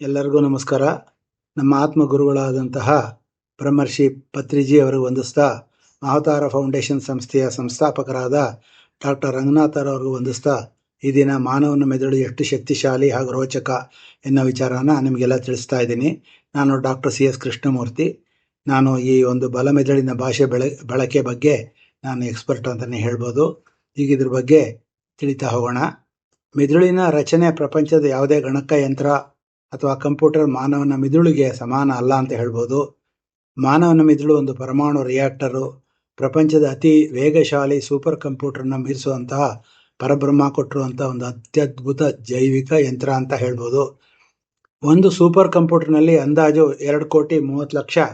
ಎಲ್ಲರಿಗೂ ನಮಸ್ಕಾರ. ನಮ್ಮ ಆತ್ಮಗುರುಗಳಾದಂತಹ ಬ್ರಹ್ಮರ್ಷಿ ಪತ್ರಿಜಿ ಅವರಿಗೆ ವಂದಿಸ್ತಾ, ಮಹಾವತಾರ ಫೌಂಡೇಶನ್ ಸಂಸ್ಥೆಯ ಸಂಸ್ಥಾಪಕರಾದ ಡಾಕ್ಟರ್ ರಂಗನಾಥರವ್ರಿಗೂ ವಂದಿಸ್ತಾ, ಈ ದಿನ ಮಾನವನ ಮೆದುಳು ಎಷ್ಟು ಶಕ್ತಿಶಾಲಿ ಹಾಗೂ ರೋಚಕ ಎನ್ನೋ ವಿಚಾರನ ನಿಮಗೆಲ್ಲ ತಿಳಿಸ್ತಾ ಇದ್ದೀನಿ. ನಾನು ಡಾಕ್ಟರ್ CS ಕೃಷ್ಣಮೂರ್ತಿ. ನಾನು ಈ ಒಂದು ಬಲಮೆದುಳಿನ ಭಾಷೆ ಬಳಕೆ ಬಗ್ಗೆ ನಾನು ಎಕ್ಸ್ಪರ್ಟ್ ಅಂತಲೇ ಹೇಳ್ಬೋದು. ಈಗ ಇದ್ರ ಬಗ್ಗೆ ತಿಳಿತಾ ಹೋಗೋಣ. ಮೆದುಳಿನ ರಚನೆ ಪ್ರಪಂಚದ ಯಾವುದೇ ಗಣಕಯಂತ್ರ ಅಥವಾ ಕಂಪ್ಯೂಟರ್ ಮಾನವನ ಮಿದುಳಿಗೆ ಸಮಾನ ಅಲ್ಲ ಅಂತ ಹೇಳ್ಬೋದು. ಮಾನವನ ಮಿದುಳು ಒಂದು ಪರಮಾಣು ರಿಯಾಕ್ಟರು, ಪ್ರಪಂಚದ ಅತಿ ವೇಗಶಾಲಿ ಸೂಪರ್ ಕಂಪ್ಯೂಟರ್ನ ಮೀರಿಸುವಂತಹ ಪರಬ್ರಹ್ಮ ಕೊಟ್ಟಿರುವಂಥ ಒಂದು ಅತ್ಯದ್ಭುತ ಜೈವಿಕ ಯಂತ್ರ ಅಂತ ಹೇಳ್ಬೋದು. ಒಂದು ಸೂಪರ್ ಕಂಪ್ಯೂಟರ್ನಲ್ಲಿ ಅಂದಾಜು 2,30,00,000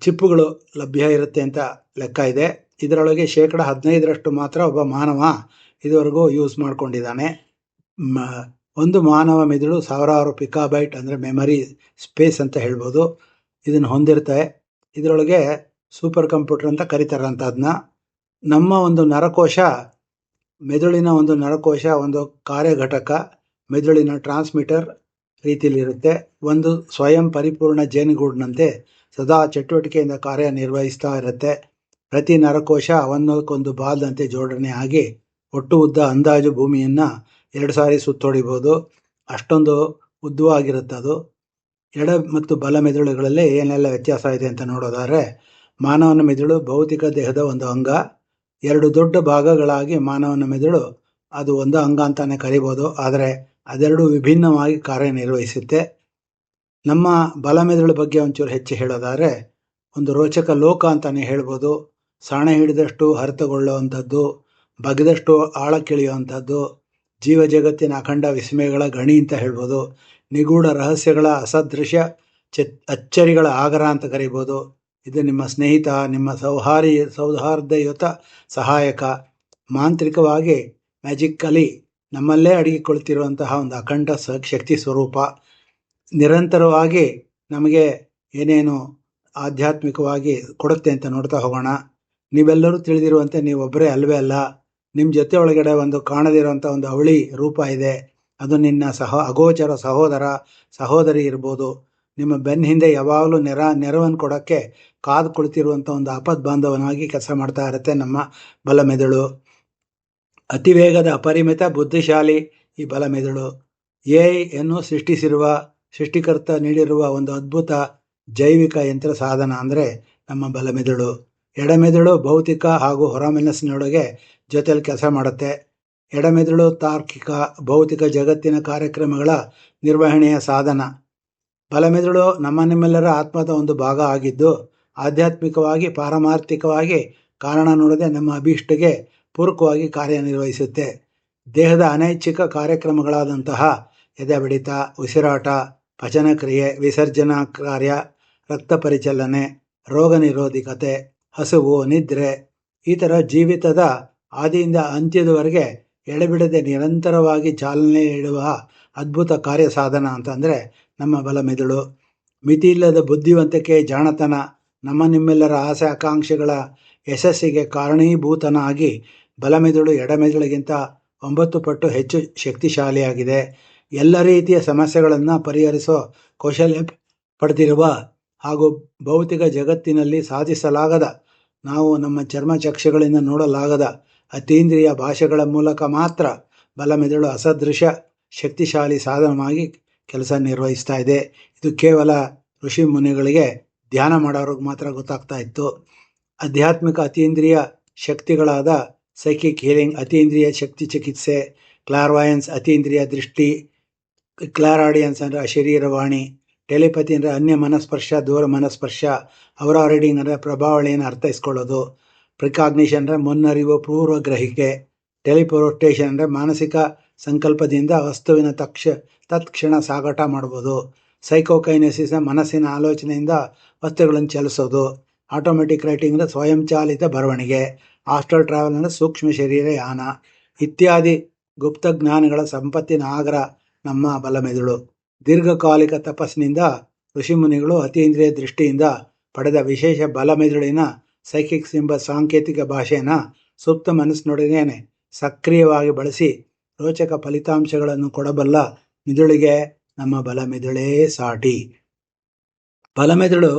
ಚಿಪ್ಪುಗಳು ಲಭ್ಯ ಇರುತ್ತೆ ಅಂತ ಲೆಕ್ಕ ಇದೆ. ಇದರೊಳಗೆ 15% ಮಾತ್ರ ಒಬ್ಬ ಮಾನವ ಇದುವರೆಗೂ ಯೂಸ್ ಮಾಡ್ಕೊಂಡಿದ್ದಾನೆ. ಒಂದು ಮಾನವ ಮೆದುಳು ಸಾವಿರಾರು ಪಿಕಾಬೈಟ್ ಅಂದರೆ ಮೆಮರಿ ಸ್ಪೇಸ್ ಅಂತ ಹೇಳ್ಬೋದು ಇದನ್ನು ಹೊಂದಿರುತ್ತೆ. ಇದರೊಳಗೆ ಸೂಪರ್ ಕಂಪ್ಯೂಟರ್ ಅಂತ ಕರೀತಾರಂಥದನ್ನ. ನಮ್ಮ ಒಂದು ನರಕೋಶ, ಮೆದುಳಿನ ಒಂದು ನರಕೋಶ ಒಂದು ಕಾರ್ಯಘಟಕ, ಮೆದುಳಿನ ಟ್ರಾನ್ಸ್ಮಿಟರ್ ರೀತಿಯಲ್ಲಿರುತ್ತೆ. ಒಂದು ಸ್ವಯಂ ಪರಿಪೂರ್ಣ ಜೇನುಗೂಡಿನಂತೆ ಸದಾ ಚಟುವಟಿಕೆಯಿಂದ ಕಾರ್ಯನಿರ್ವಹಿಸ್ತಾ ಇರುತ್ತೆ. ಪ್ರತಿ ನರಕೋಶ ಒಂದಕ್ಕೊಂದು ಬಾಲ್ದಂತೆ ಜೋಡಣೆ ಆಗಿ ಒಟ್ಟು ಉದ್ದ ಅಂದಾಜು ಭೂಮಿಯನ್ನು 2 ಸಾರಿ ಸುತ್ತೊಡಿಬೋದು. ಅಷ್ಟೊಂದು ಉದ್ದವಾಗಿರುತ್ತೆ ಅದು. ಎಡ ಮತ್ತು ಬಲ ಮೆದುಳುಗಳಲ್ಲಿ ಏನೆಲ್ಲ ವ್ಯತ್ಯಾಸ ಇದೆ ಅಂತ ನೋಡೋದಾದರೆ, ಮಾನವನ ಮೆದುಳು ಭೌತಿಕ ದೇಹದ ಒಂದು ಅಂಗ. 2 ದೊಡ್ಡ ಭಾಗಗಳಾಗಿ ಮಾನವನ ಮೆದುಳು ಅದು ಒಂದು ಅಂಗ ಅಂತಾನೆ ಕರಿಬೋದು. ಆದರೆ ಅದೆರಡು ವಿಭಿನ್ನವಾಗಿ ಕಾರ್ಯನಿರ್ವಹಿಸುತ್ತೆ. ನಮ್ಮ ಬಲ ಮೆದುಳು ಬಗ್ಗೆ ಒಂಚೂರು ಹೆಚ್ಚು ಹೇಳೋದಾದರೆ, ಒಂದು ರೋಚಕ ಲೋಕ ಅಂತಲೇ ಹೇಳ್ಬೋದು. ಸಾಣೆ ಹಿಡಿದಷ್ಟು ಹರಿತಗೊಳ್ಳುವಂಥದ್ದು, ಬಗ್ಗದಷ್ಟು ಆಳಕ್ಕಿಳಿಯುವಂಥದ್ದು, ಜೀವ ಜಗತ್ತಿನ ಅಖಂಡ ವಿಸ್ಮಯಗಳ ಗಣಿ ಅಂತ ಹೇಳ್ಬೋದು. ನಿಗೂಢ ರಹಸ್ಯಗಳ ಅಸದೃಶ್ಯ ಅಚ್ಚರಿಗಳ ಆಗರ ಅಂತ ಕರಿಬೋದು. ಇದು ನಿಮ್ಮ ಸ್ನೇಹಿತ, ನಿಮ್ಮ ಸೌಹಾರ್ದಯುತ ಸಹಾಯಕ. ಮಾಂತ್ರಿಕವಾಗಿ ಮ್ಯಾಜಿಕಲಿ ನಮ್ಮಲ್ಲೇ ಅಡಗಿಕೊಳ್ತಿರುವಂತಹ ಒಂದು ಅಖಂಡ ಶಕ್ತಿ ಸ್ವರೂಪ. ನಿರಂತರವಾಗಿ ನಮಗೆ ಏನೇನು ಆಧ್ಯಾತ್ಮಿಕವಾಗಿ ಕೊಡುತ್ತೆ ಅಂತ ನೋಡ್ತಾ ಹೋಗೋಣ. ನೀವೆಲ್ಲರೂ ತಿಳಿದಿರುವಂತೆ ನೀವೊಬ್ಬರೇ ಅಲ್ವೇ ಅಲ್ಲ. ನಿಮ್ಮ ಜೊತೆ ಒಳಗಡೆ ಒಂದು ಕಾಣದಿರುವಂಥ ಒಂದು ಅವಳಿ ರೂಪ ಇದೆ. ಅದು ನಿನ್ನ ಅಗೋಚರ ಸಹೋದರ ಸಹೋದರಿ ಇರ್ಬೋದು. ನಿಮ್ಮ ಬೆನ್ನ ಹಿಂದೆ ಯಾವಾಗಲೂ ನೆರವನ್ನು ಕೊಡೋಕ್ಕೆ ಕಾದು ಕುಳಿತಿರುವಂಥ ಒಂದು ಆಪದ್ ಬಾಂಧವನಾಗಿ ಕೆಲಸ ಮಾಡ್ತಾ ಇರುತ್ತೆ ನಮ್ಮ ಬಲ ಮೆದುಳು. ಅತಿ ವೇಗದ ಅಪರಿಮಿತ ಬುದ್ಧಿಶಾಲಿ ಈ ಬಲ ಮೆದುಳು. ಎನ್ನು ಸೃಷ್ಟಿಕರ್ತ ನೀಡಿರುವ ಒಂದು ಅದ್ಭುತ ಜೈವಿಕ ಯಂತ್ರ ಸಾಧನ ಅಂದರೆ ನಮ್ಮ ಬಲ ಮೆದುಳು. ಎಡಮೆದುಳು ಭೌತಿಕ ಹಾಗೂ ಹೊರಮನಸ್ಸಿನೊಳಗೆ ಜೊತೆಯಲ್ಲಿ ಕೆಲಸ ಮಾಡುತ್ತೆ. ಎಡಮೆದುಳು ತಾರ್ಕಿಕ ಭೌತಿಕ ಜಗತ್ತಿನ ಕಾರ್ಯಕ್ರಮಗಳ ನಿರ್ವಹಣೆಯ ಸಾಧನ. ಬಲಮೆದುಳು ನಿಮ್ಮೆಲ್ಲರ ಆತ್ಮದ ಒಂದು ಭಾಗ ಆಗಿದ್ದು, ಆಧ್ಯಾತ್ಮಿಕವಾಗಿ ಪಾರಮಾರ್ಥಿಕವಾಗಿ ಕಾರಣ ನೋಡದೆ ನಮ್ಮ ಅಭೀಷ್ಟಗೆ ಪೂರಕವಾಗಿ ಕಾರ್ಯನಿರ್ವಹಿಸುತ್ತೆ. ದೇಹದ ಅನೈಚ್ಛಿಕ ಕಾರ್ಯಕ್ರಮಗಳಾದಂತಹ ಎದೆ ಬಡಿತ, ಉಸಿರಾಟ, ಪಚನಕ್ರಿಯೆ, ವಿಸರ್ಜನಾ ಕಾರ್ಯ, ರಕ್ತ ಪರಿಚಲನೆ, ರೋಗ ನಿರೋಧಕತೆ, ಹಸಿವು, ನಿದ್ರೆ, ಈ ಥರ ಜೀವಿತದ ಆದಿಯಿಂದ ಅಂತ್ಯದವರೆಗೆ ಎಡೆಬಿಡದೆ ನಿರಂತರವಾಗಿ ಚಾಲನೆ ನೀಡುವ ಅದ್ಭುತ ಕಾರ್ಯ ಸಾಧನ ಅಂತಂದರೆ ನಮ್ಮ ಬಲ ಮೆದುಳು. ಮಿತಿಯಿಲ್ಲದ ಬುದ್ಧಿವಂತಿಕೆ, ಜಾಣತನ, ನಿಮ್ಮೆಲ್ಲರ ಆಸೆ ಆಕಾಂಕ್ಷೆಗಳ ಯಶಸ್ಸಿಗೆ ಕಾರಣೀಭೂತನಾಗಿ ಬಲಮೆದುಳು ಎಡಮೆದುಳಿಗಿಂತ 9 ಪಟ್ಟು ಹೆಚ್ಚು ಶಕ್ತಿಶಾಲಿಯಾಗಿದೆ. ಎಲ್ಲ ರೀತಿಯ ಸಮಸ್ಯೆಗಳನ್ನು ಪರಿಹರಿಸೋ ಕೌಶಲ್ಯ ಪಡೆದಿರುವ ಹಾಗೂ ಭೌತಿಕ ಜಗತ್ತಿನಲ್ಲಿ ಸಾಧಿಸಲಾಗದ, ನಾವು ನಮ್ಮ ಚರ್ಮಚಕ್ಷುಗಳಿಂದ ನೋಡಲಾಗದ ಅತೀಂದ್ರಿಯ ಭಾಷೆಗಳ ಮೂಲಕ ಮಾತ್ರ ಬಲಮೆದುಳು ಅಸದೃಶ್ಯ ಶಕ್ತಿಶಾಲಿ ಸಾಧನವಾಗಿ ಕೆಲಸ ನಿರ್ವಹಿಸ್ತಾ ಇದೆ. ಇದು ಕೇವಲ ಋಷಿ ಮುನಿಗಳಿಗೆ, ಧ್ಯಾನ ಮಾಡೋರಿಗೆ ಮಾತ್ರ ಗೊತ್ತಾಗ್ತಾ ಇತ್ತು. ಆಧ್ಯಾತ್ಮಿಕ ಅತೀಂದ್ರಿಯ ಶಕ್ತಿಗಳಾದ ಸೈಕಿಕ್ ಹೀಲಿಂಗ್, ಅತೀಂದ್ರಿಯ ಶಕ್ತಿ ಚಿಕಿತ್ಸೆ, ಕ್ಲಾರ್ವಾಯನ್ಸ್ ಅತೀಂದ್ರಿಯ ದೃಷ್ಟಿ, ಕ್ಲಾರಾಡಿಯನ್ಸ್ ಅಂದರೆ ಅಶರೀರವಾಣಿ, ಟೆಲಿಪತಿ ಅಂದರೆ ಅನ್ಯ ಮನಸ್ಪರ್ಶ, ದೂರ ಮನಸ್ಪರ್ಶ, ಅವರ ರೀಡಿಂಗ್ ಅಂದರೆ ಪ್ರಭಾವಳಿಯನ್ನು ಅರ್ಥೈಸ್ಕೊಳ್ಳೋದು, ಪ್ರಿಕಾಗ್ನಿಷನ್ ಅಂದರೆ ಮುನ್ನರಿವು, ಪೂರ್ವ ಗ್ರಹಿಕೆ, ಟೆಲಿಪೋರ್ಟೇಷನ್ ಅಂದರೆ ಮಾನಸಿಕ ಸಂಕಲ್ಪದಿಂದ ವಸ್ತುವಿನ ತತ್ಕ್ಷಣ ಸಾಗಾಟ ಮಾಡ್ಬೋದು, ಸೈಕೋಕೈನೆಸಿಸ್ ಮನಸ್ಸಿನ ಆಲೋಚನೆಯಿಂದ ವಸ್ತುಗಳನ್ನು ಚಲಿಸೋದು, ಆಟೋಮೆಟಿಕ್ ರೈಟಿಂಗ್ ಅಂದರೆ ಸ್ವಯಂಚಾಲಿತ ಬರವಣಿಗೆ, ಆಸ್ಟ್ರಲ್ ಟ್ರಾವೆಲ್ ಅಂದರೆ ಸೂಕ್ಷ್ಮ ಶರೀರ ಯಾನ ಇತ್ಯಾದಿ ಗುಪ್ತ ಜ್ಞಾನಗಳ ಸಂಪತ್ತಿನ ಆಗರ ನಮ್ಮ ಬಲಮೆದುಳು. ದೀರ್ಘಕಾಲಿಕ ತಪಸ್ಸಿನಿಂದ ಋಷಿಮುನಿಗಳು ಅತೀಂದ್ರಿಯ ದೃಷ್ಟಿಯಿಂದ ಪಡೆದ ವಿಶೇಷ ಬಲಮೆದುಳಿನ ಸೈಕಿಕ್ಸ್ ಎಂಬ ಸಾಂಕೇತಿಕ ಭಾಷೆಯನ್ನು ಸುಪ್ತ ಮನಸ್ಸಿನೊಡನೆ ಸಕ್ರಿಯವಾಗಿ ಬಳಸಿ ರೋಚಕ ಫಲಿತಾಂಶಗಳನ್ನು ಕೊಡಬಲ್ಲ ಮಿದುಳಿಗೆ ನಮ್ಮ ಬಲಮೆದುಳೇ ಸಾಟಿ. ಬಲಮೆದುಳು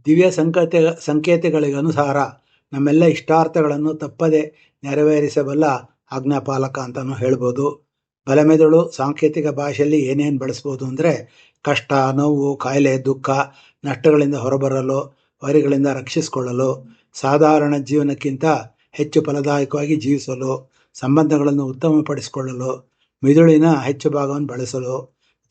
ದಿವ್ಯ ಸಂಕೇತಗಳಿಗನುಸಾರ ನಮ್ಮೆಲ್ಲ ಇಷ್ಟಾರ್ಥಗಳನ್ನು ತಪ್ಪದೆ ನೆರವೇರಿಸಬಲ್ಲ ಆಜ್ಞಾಪಾಲಕ ಅಂತಲೂ ಹೇಳ್ಬೋದು. ಬಲಮೆದುಳು ಸಾಂಕೇತಿಕ ಭಾಷೆಯಲ್ಲಿ ಏನೇನು ಬಳಸ್ಬೋದು ಅಂದರೆ ಕಷ್ಟ, ನೋವು, ಕಾಯಿಲೆ, ದುಃಖ, ನಷ್ಟಗಳಿಂದ ಹೊರಬರಲು, ವೈರಿಗಳಿಂದ ರಕ್ಷಿಸಿಕೊಳ್ಳಲು, ಸಾಧಾರಣ ಜೀವನಕ್ಕಿಂತ ಹೆಚ್ಚು ಫಲದಾಯಕವಾಗಿ ಜೀವಿಸಲು, ಸಂಬಂಧಗಳನ್ನು ಉತ್ತಮಪಡಿಸಿಕೊಳ್ಳಲು, ಮಿದುಳಿನ ಹೆಚ್ಚು ಭಾಗವನ್ನು ಬಳಸಲು,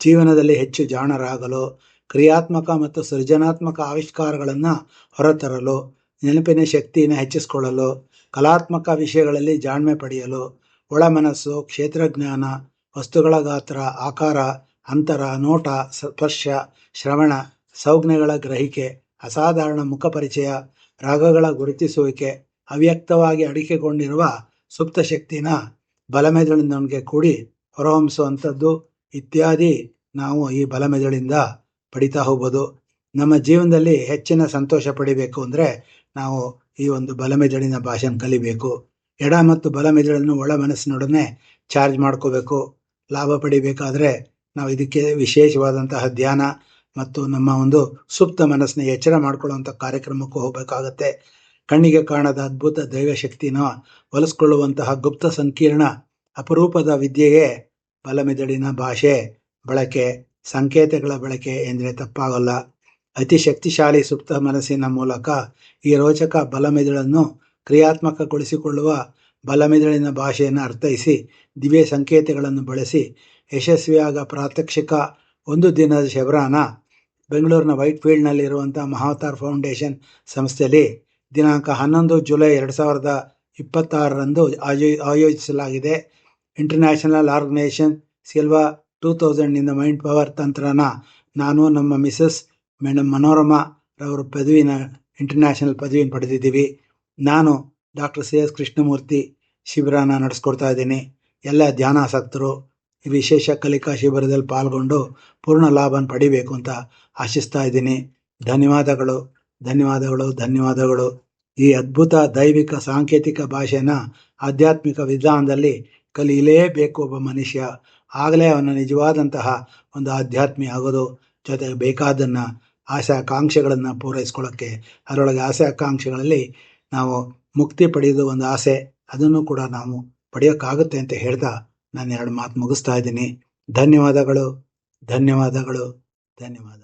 ಜೀವನದಲ್ಲಿ ಹೆಚ್ಚು ಜಾಣರಾಗಲು, ಕ್ರಿಯಾತ್ಮಕ ಮತ್ತು ಸೃಜನಾತ್ಮಕ ಆವಿಷ್ಕಾರಗಳನ್ನು ಹೊರತರಲು, ನೆನಪಿನ ಶಕ್ತಿಯನ್ನು ಹೆಚ್ಚಿಸಿಕೊಳ್ಳಲು, ಕಲಾತ್ಮಕ ವಿಷಯಗಳಲ್ಲಿ ಜಾಣ್ಮೆ ಪಡೆಯಲು, ಒಳಮನಸ್ಸು, ಕ್ಷೇತ್ರಜ್ಞಾನ, ವಸ್ತುಗಳ ಗಾತ್ರ, ಆಕಾರ, ಅಂತರ, ನೋಟ, ಸ್ಪರ್ಶ, ಶ್ರವಣ, ಸಂಜ್ಞೆಗಳ ಗ್ರಹಿಕೆ, ಅಸಾಧಾರಣ ಮುಖಪರಿಚಯ, ರಾಗಗಳ ಗುರುತಿಸುವಿಕೆ, ಅವ್ಯಕ್ತವಾಗಿ ಅಡಿಕೆಗೊಂಡಿರುವ ಸುಪ್ತ ಶಕ್ತಿನ ಬಲಮೆದುಳಿನೊಂದಿಗೆ ಕೂಡಿ ಹೊರಹೊಮ್ಮಿಸುವಂಥದ್ದು ಇತ್ಯಾದಿ ನಾವು ಈ ಬಲಮೆದುಳಿಂದ ಪಡಿತಾ ಹೋಗ್ಬೋದು. ನಮ್ಮ ಜೀವನದಲ್ಲಿ ಹೆಚ್ಚಿನ ಸಂತೋಷ ಪಡಿಬೇಕು ಅಂದರೆ ನಾವು ಈ ಒಂದು ಬಲಮೆದುಳಿನ ಭಾಷೆನ ಕಲಿಬೇಕು. ಎಡ ಮತ್ತು ಬಲಮೆದುಳನ್ನು ಒಳ ಮನಸ್ಸಿನೊಡನೆ ಚಾರ್ಜ್ ಮಾಡ್ಕೋಬೇಕು. ಲಾಭ ಪಡಿಬೇಕಾದ್ರೆ ನಾವು ಇದಕ್ಕೆ ವಿಶೇಷವಾದಂತಹ ಧ್ಯಾನ ಮತ್ತು ನಮ್ಮ ಒಂದು ಸುಪ್ತ ಮನಸ್ಸನ್ನ ಎಚ್ಚರ ಮಾಡ್ಕೊಳ್ಳುವಂಥ ಕಾರ್ಯಕ್ರಮಕ್ಕೂ ಹೋಗಬೇಕಾಗತ್ತೆ. ಕಣ್ಣಿಗೆ ಕಾಣದ ಅದ್ಭುತ ದೈವಶಕ್ತಿನ ಒಲಿಸ್ಕೊಳ್ಳುವಂತಹ ಗುಪ್ತ ಸಂಕೀರ್ಣ ಅಪರೂಪದ ವಿದ್ಯೆಯೇ ಬಲಮೆದುಳಿನ ಭಾಷೆ ಬಳಕೆ, ಸಂಕೇತಗಳ ಬಳಕೆ ಎಂದರೆ ತಪ್ಪಾಗಲ್ಲ. ಅತಿ ಶಕ್ತಿಶಾಲಿ ಸುಪ್ತ ಮನಸ್ಸಿನ ಮೂಲಕ ಈ ರೋಚಕ ಬಲಮೆದುಳನ್ನು ಕ್ರಿಯಾತ್ಮಕಗೊಳಿಸಿಕೊಳ್ಳುವ ಬಲಮೆದುಳಿನ ಭಾಷೆಯನ್ನು ಅರ್ಥೈಸಿ ದಿವ್ಯ ಸಂಕೇತಗಳನ್ನು ಬಳಸಿ ಯಶಸ್ವಿಯಾಗ ಪ್ರಾತ್ಯಕ್ಷಿಕ ಒಂದು ದಿನದ ಶಬರಾನ ಬೆಂಗಳೂರಿನ ವೈಟ್ ಫೀಲ್ಡ್ನಲ್ಲಿರುವಂಥ ಮಹಾವತಾರ್ ಫೌಂಡೇಶನ್ ಸಂಸ್ಥೆಯಲ್ಲಿ ದಿನಾಂಕ 11 ಜುಲೈ 2026ರಂದು ಆಯೋಜಿಸಲಾಗಿದೆ. ಇಂಟರ್ನ್ಯಾಷನಲ್ ಆರ್ಗನೈಸೇಷನ್ ಸಿಲ್ವಾ 2000ನಿಂದ ಮೈಂಡ್ ಪವರ್ ತಂತ್ರನ ನಾನು ನಮ್ಮ ಮಿಸಸ್ ಮೇಡಮ್ ಮನೋರಮಾ ರವರು ಪದವಿನ ಇಂಟರ್ನ್ಯಾಷನಲ್ ಪದವಿನ ಪಡೆದಿದ್ದೀವಿ. ನಾನು ಡಾಕ್ಟರ್ ಸಿ ಎಸ್ ಕೃಷ್ಣಮೂರ್ತಿ ಶಿಬಿರನ ನಡೆಸ್ಕೊಡ್ತಾ ಇದ್ದೀನಿ. ಎಲ್ಲ ಧ್ಯಾನಾಸಕ್ತರು ಈ ವಿಶೇಷ ಕಲಿಕಾ ಶಿಬಿರದಲ್ಲಿ ಪಾಲ್ಗೊಂಡು ಪೂರ್ಣ ಲಾಭನ ಪಡಿಬೇಕು ಅಂತ ಆಶಿಸ್ತಾ ಇದ್ದೀನಿ. ಧನ್ಯವಾದಗಳು ಧನ್ಯವಾದಗಳು ಧನ್ಯವಾದಗಳು. ಈ ಅದ್ಭುತ ದೈವಿಕ ಸಾಂಕೇತಿಕ ಭಾಷೆನ ಆಧ್ಯಾತ್ಮಿಕ ವಿಧಾನದಲ್ಲಿ ಕಲಿಯಲೇಬೇಕು ಒಬ್ಬ ಮನುಷ್ಯ. ಆಗಲೇ ಅವನ ನಿಜವಾದಂತಹ ಒಂದು ಆಧ್ಯಾತ್ಮಿ ಆಗೋದು. ಜೊತೆಗೆ ಬೇಕಾದನ್ನು ಆಸೆ ಆಕಾಂಕ್ಷೆಗಳನ್ನು ಪೂರೈಸ್ಕೊಳ್ಳೋಕ್ಕೆ, ಅದರೊಳಗೆ ಆಸೆ ಆಕಾಂಕ್ಷೆಗಳಲ್ಲಿ ನಾವು ಮುಕ್ತಿ ಪಡೆಯೋದು ಒಂದು ಆಸೆ, ಅದನ್ನು ಕೂಡ ನಾವು ಪಡೆಯೋಕ್ಕಾಗುತ್ತೆ ಅಂತ ಹೇಳ್ತಾ ನಾನು 2 ಮಾತು ಮುಗಿಸ್ತಾ ಇದ್ದೀನಿ. ಧನ್ಯವಾದಗಳು ಧನ್ಯವಾದಗಳು ಧನ್ಯವಾದ.